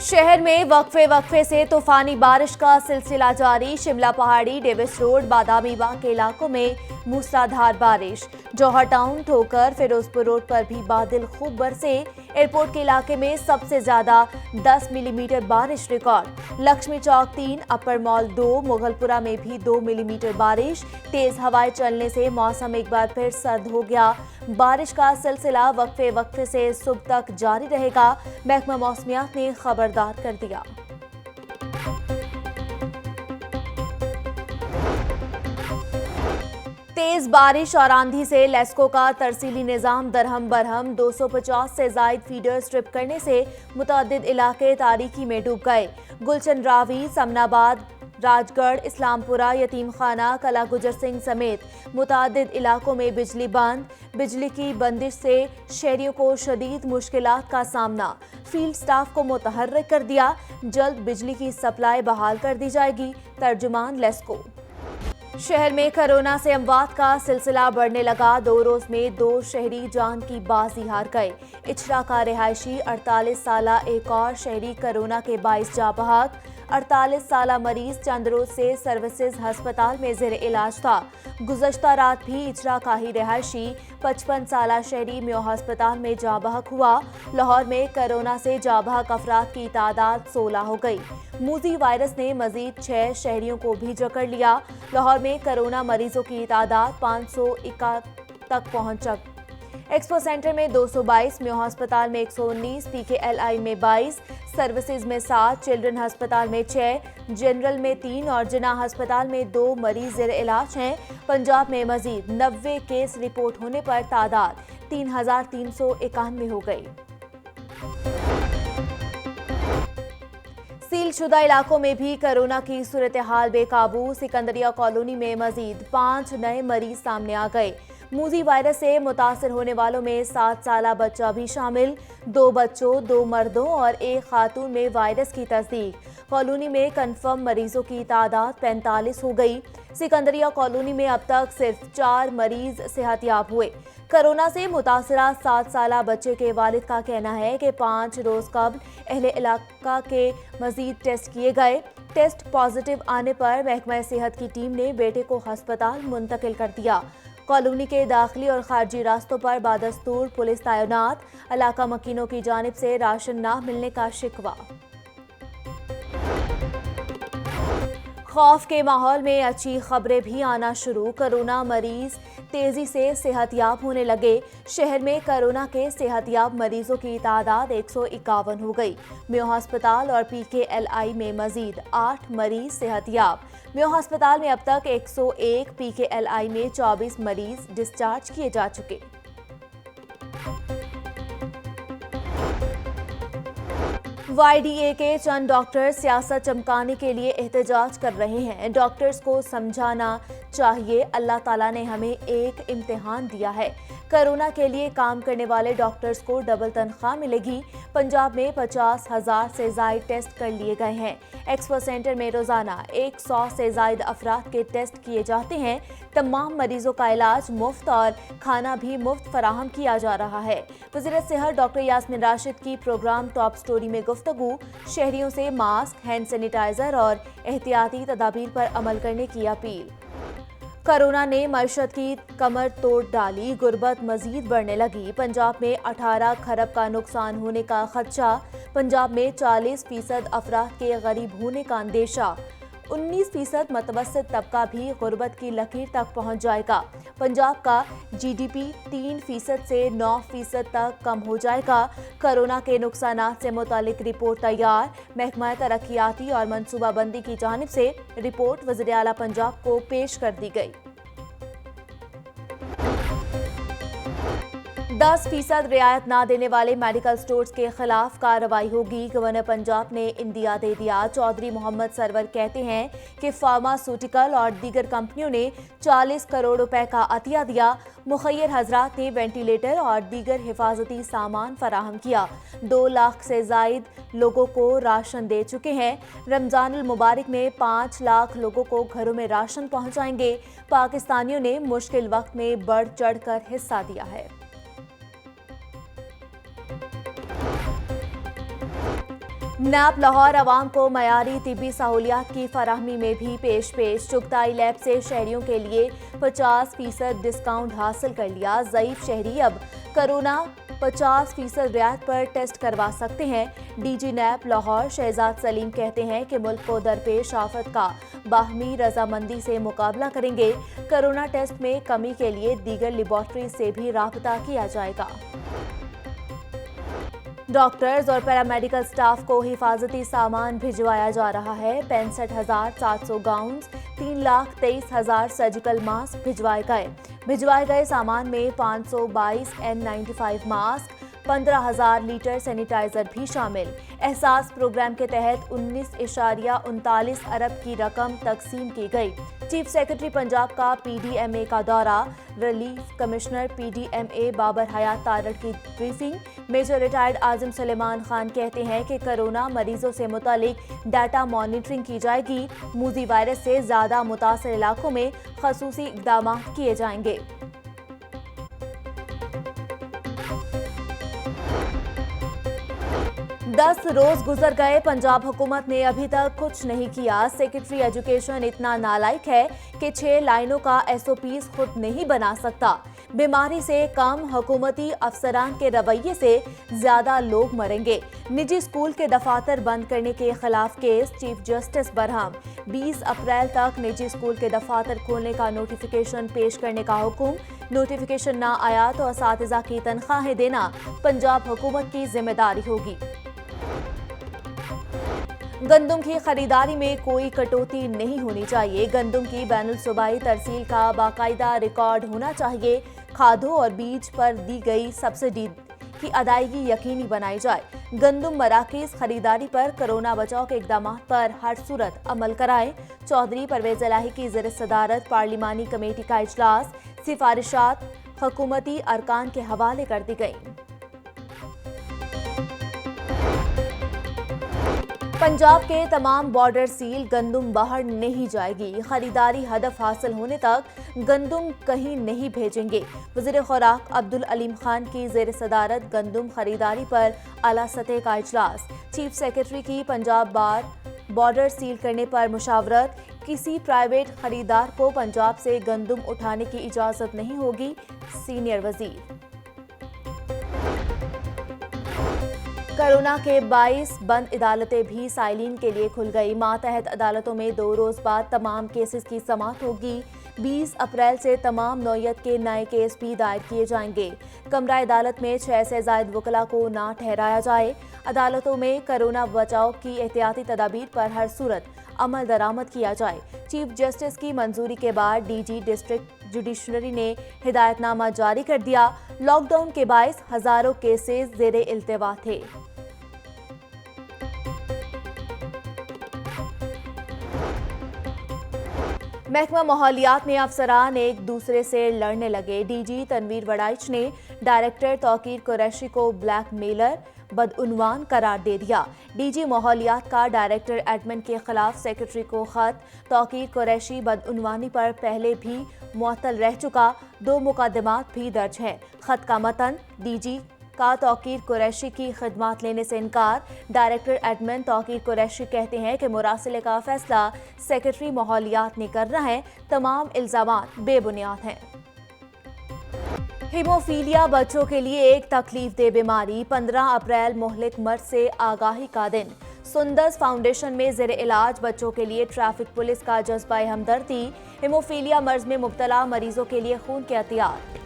शहर में वक्फे से तूफानी बारिश का सिलसिला जारी। शिमला पहाड़ी, डेविस रोड, बादामी बाग के इलाकों में मूसलाधार बारिश। जौहर टाउन, ठोकर, फिरोजपुर रोड पर भी बादल खूब बरसे। एयरपोर्ट के इलाके में सबसे ज्यादा 10 मिलीमीटर बारिश रिकॉर्ड। लक्ष्मी चौक 3, अपर मॉल 2, मुगलपुरा में भी 2 मिलीमीटर बारिश। तेज हवाएं चलने से मौसम एक बार फिर सर्द हो गया। बारिश का सिलसिला वक्फे से सुबह तक जारी रहेगा, महकमा मौसमियात ने खबरदार कर दिया। तेज बारिश और आंधी से लेस्को का तरसीली निजाम दरहम बरहम। 250 से जायद फीडर स्ट्रिप करने से मुतअद्दिद इलाके तारीकी में डूब गए। गुलशन रावी, समनाबाद, राजगढ़, इस्लामपुरा, यतीम खाना, कला गुजर सिंह समेत मुतअद्दिद इलाकों में बिजली बंद। बिजली की बंदिश से शहरियों को शदीद मुश्किलात का सामना। फील्ड स्टाफ को मुतहर्रिक कर दिया। जल्द बिजली की सप्लाई बहाल कर दी जाएगी। तर्जुमान लेस्को। शहर में कोरोना से अमवात का सिलसिला बढ़ने लगा। 2 रोज में 2 शहरी जान की बाजी हार गए। इचरा का रिहायशी 48 साला एक और शहरी कोरोना के बाइस जा बहक। 48 साला मरीज चंद रोज से सर्विसेज हस्पताल में जेर इलाज था। गुज़श्ता रात भी इचरा का ही रिहायशी 55 साला शहरी म्यो हस्पताल में जा बहक हुआ। लाहौर में कोरोना से जा बहक अफराद की तादाद 16 हो गई। मूजी वायरस ने मजीद 6 शहरियों को भी जकड़ लिया। लाहौर में कोरोना मरीजों की तादाद 501 तक पहुंच। एक्सपो सेंटर में 222, म्यो अस्पताल में 119, PKLI में 22, सर्विसेज में 7, चिल्ड्रन अस्पताल में 6, जनरल में 3 और जिन्ना अस्पताल में 2 मरीज जेर इलाज हैं। पंजाब में मजीद 90 केस रिपोर्ट होने पर तादाद 3391 हो गई। सील शुदा इलाकों में भी कोरोना की सूरत हाल बेकाबू। सिकंदरिया कॉलोनी में मजीद 5 नए मरीज सामने आ गए। मूजी वायरस से मुतासर होने वालों में 7 साला बच्चा भी शामिल। 2 बच्चों, 2 मर्दों और 1 खातून में वायरस की तस्दीक। कॉलोनी में कन्फर्म मरीजों की तादाद 45 हो गई। सिकंदरिया कॉलोनी में अब तक सिर्फ 4 मरीज सेहतयाब हुए। कोरोना से मुतासरा 7 साला बच्चे के वालिद का कहना है कि 5 रोज कबल अहले इलाका के मजीद टेस्ट किए गए। टेस्ट पॉजिटिव आने पर महकमा सेहत की टीम ने बेटे को अस्पताल मुंतकिल कर दिया। कॉलोनी के दाखिली और खारजी रास्तों पर बादस्तूर पुलिस तैनात। इलाका मकीनों की जानिब से राशन ना मिलने का शिकवा। खौफ के माहौल में अच्छी खबरें भी आना शुरू। कोरोना मरीज तेजी से सेहतयाब होने लगे। शहर में कोरोना के सेहतयाब मरीजों की तादाद 151 हो गई। म्यो अस्पताल और PKLI में मजीद 8 मरीज सेहतयाब। म्यो अस्पताल में अब तक 101, PKLI में 24 मरीज डिस्चार्ज किए जा चुके। YDA के चंद डॉक्टर सियासत चमकाने के लिए एहतजाज कर रहे हैं। डॉक्टर्स को समझाना चाहिए, अल्लाह ताला ने हमें एक इम्तिहान दिया है। कोरोना के लिए काम करने वाले डॉक्टर्स को डबल तनख्वाह मिलेगी। पंजाब में 50,000 से जायद टेस्ट कर लिए गए हैं। एक्सपो सेंटर में रोजाना 100 से जायद अफराद के टेस्ट किए जाते हैं। तमाम मरीजों का इलाज मुफ्त और खाना भी मुफ्त फराहम किया जा रहा है। वज़ीर सेहत डॉक्टर यास्मीन राशिद की प्रोग्राम टॉप स्टोरी में गुफ्तगू। शहरियों से मास्क, हैंड सैनिटाइजर और एहतियाती तदाबीर पर अमल करने की अपील। कोरोना ने मईशत की कमर तोड़ डाली। गुर्बत मजीद बढ़ने लगी। पंजाब में 18 खरब का नुकसान होने का खदशा। पंजाब में 40% अफराद के गरीब होने का अंदेशा। 19% मतवसत तबका भी गुर्बत की लकीर तक पहुंच जाएगा। पंजाब का GDP 3% से 9% तक कम हो जाएगा। कोरोना के नुकसानात से मुतालिक रिपोर्ट तैयार। महकमा तरक्याती और मनसूबाबंदी की जानिब से रिपोर्ट वज़ीर आला पंजाब को पेश कर दी गई। 10% रियायत ना देने वाले मेडिकल स्टोर्स के खिलाफ कार्रवाई होगी। गवर्नर पंजाब ने इंदिया दे दिया। चौधरी मोहम्मद सरवर कहते हैं कि फार्मास्यूटिकल और दीगर कंपनियों ने 40 करोड़ रुपए का अतिया दिया। मुखय्यर हजरात ने वेंटिलेटर और दीगर हिफाजती सामान फराहम किया। 2 लाख से जायद लोगों को राशन दे चुके हैं। रमजानुल मुबारक में 5 लाख लोगों को घरों में राशन पहुंचाएंगे। पाकिस्तानियों ने मुश्किल वक्त में बढ़ चढ़ कर हिस्सा दिया है। नैप लाहौर आवाम को मयारी तिब्बी सहूलियात की फराहमी में भी पेश चुगताई लैब से शहरियों के लिए 50% डिस्काउंट हासिल कर लिया। ज़ईफ शहरी अब कोरोना 50% रियायत पर टेस्ट करवा सकते हैं। डीजी नैप लाहौर शहजाद सलीम कहते हैं कि मुल्क को दरपेश आफत का बाहमी रजामंदी से मुकाबला करेंगे। कोरोना टेस्ट में कमी के लिए दीगर लेबॉर्ट्री से भी राबता किया जाएगा। डॉक्टर्स और पैरामेडिकल स्टाफ को हिफाजती सामान भिजवाया जा रहा है। 65,700 गाउन्स, 3,23,000 सर्जिकल मास्क भिजवाए गए सामान में 522 N95 मास्क, 15,000 लीटर सैनिटाइजर भी शामिल। एहसास प्रोग्राम के तहत 19.39 अरब की रकम तकसीम की गई। चीफ सेक्रेटरी पंजाब का PDMA का दौरा, रिलीफ कमिश्नर PDMA बाबर हयात तारड़ की ब्रीफिंग। मेजर रिटायर्ड आजम सुलेमान खान कहते हैं कि कोरोना मरीजों से मुतालिक डाटा मॉनिटरिंग की जाएगी। मूजी वायरस से ज्यादा मुतासर इलाकों में खसूसी इक़दाम किए जाएंगे। दस रोज गुजर गए, पंजाब हुकूमत ने अभी तक कुछ नहीं किया। सेक्रेटरी एजुकेशन इतना नालायक है कि 6 लाइनों का SOPs खुद नहीं बना सकता। बीमारी से कम हुकूमती अफसरान के रवैये से ज्यादा लोग मरेंगे। निजी स्कूल के दफातर बंद करने के खिलाफ केस, चीफ जस्टिस बरहम। 20 अप्रैल तक निजी स्कूल के दफातर खोलने का नोटिफिकेशन पेश करने का हुक्म। नोटिफिकेशन ना आया तो असातिज़ा की तनख्वाहें देना पंजाब हुकूमत की जिम्मेदारी होगी। गंदम की खरीदारी में कोई कटौती नहीं होनी चाहिए। गंदम की बैनुल सूबाई तरसील का बाकायदा रिकॉर्ड होना चाहिए। खादों और बीज पर दी गई सब्सिडी की अदायगी यकीनी बनाई जाए। गंदम मराकीज खरीदारी पर कोरोना बचाव के इक़दाम पर हर सूरत अमल कराएं। चौधरी परवेज इलाही की ज़ेर सदारत पार्लिमानी कमेटी का इजलास, सिफारिशात हुकूमती अरकान के हवाले कर दी गई। पंजाब के तमाम बॉर्डर सील, गंदम बाहर नहीं जाएगी। खरीदारी हदफ हासिल होने तक गंदम कहीं नहीं भेजेंगे। वज़ीर खुराक अब्दुल अलीम खान की ज़ेर सदारत गंदम खरीदारी पर आला सतह का इजलास। चीफ सेक्रेटरी की पंजाब बार बॉर्डर सील करने पर मुशावरत। किसी प्राइवेट खरीदार को पंजाब से गंदम उठाने की इजाज़त नहीं होगी, सीनियर वज़ीर। कोरोना के 22 बंद अदालतें भी साइलिन के लिए खुल गई। मातहत अदालतों में 2 रोज बाद तमाम केसेस की समाअत होगी। 20 अप्रैल से तमाम नौयत के नए केस भी दायर किए जाएंगे। कमरा अदालत में 6 से ज़ायद वकला को ना ठहराया जाए। अदालतों में कोरोना बचाव की एहतियाती तदाबीर पर हर सूरत अमल दरामद किया जाए। चीफ जस्टिस की मंजूरी के बाद DG डिस्ट्रिक्ट जुडिशरी ने हिदायतनामा जारी कर दिया। लॉकडाउन के बायस हजारों केसेस ज़ेरे इल्तिवा थे। महकमा माहौलियात में अफसरान एक दूसरे से लड़ने लगे। DG तनवीर वड़ाइच ने डायरेक्टर तौकीर कुरैशी को ब्लैकमेलर बदउनवान करार दे दिया। DG माहौलियात का डायरेक्टर एडमिन के खिलाफ सेक्रेटरी को खत। तौकीर कुरैशी बदउनवानी पर पहले भी मुअत्तल रह चुका। 2 मुकदमात भी दर्ज हैं। खत का मतन, DG का तौकीर कुरैशी की खिदमात लेने से इनकार। डायरेक्टर एडमिन तौकीर कुरैशी कहते हैं कि मुरासिले का फैसला सेक्रेटरी माहौलियात ने करना है। तमाम इल्जामात बेबुनियाद हैं। हीमोफीलिया बच्चों के लिए एक तकलीफ दे बीमारी। 15 अप्रैल मुहलिक मर्ज से आगाही का दिन। सुंदस फाउंडेशन में ज़ेर इलाज बच्चों के लिए ट्रैफिक पुलिस का जज्बा हमदर्दी। हीमोफीलिया मर्ज में मुब्तला मरीजों के लिए खून के अतियार।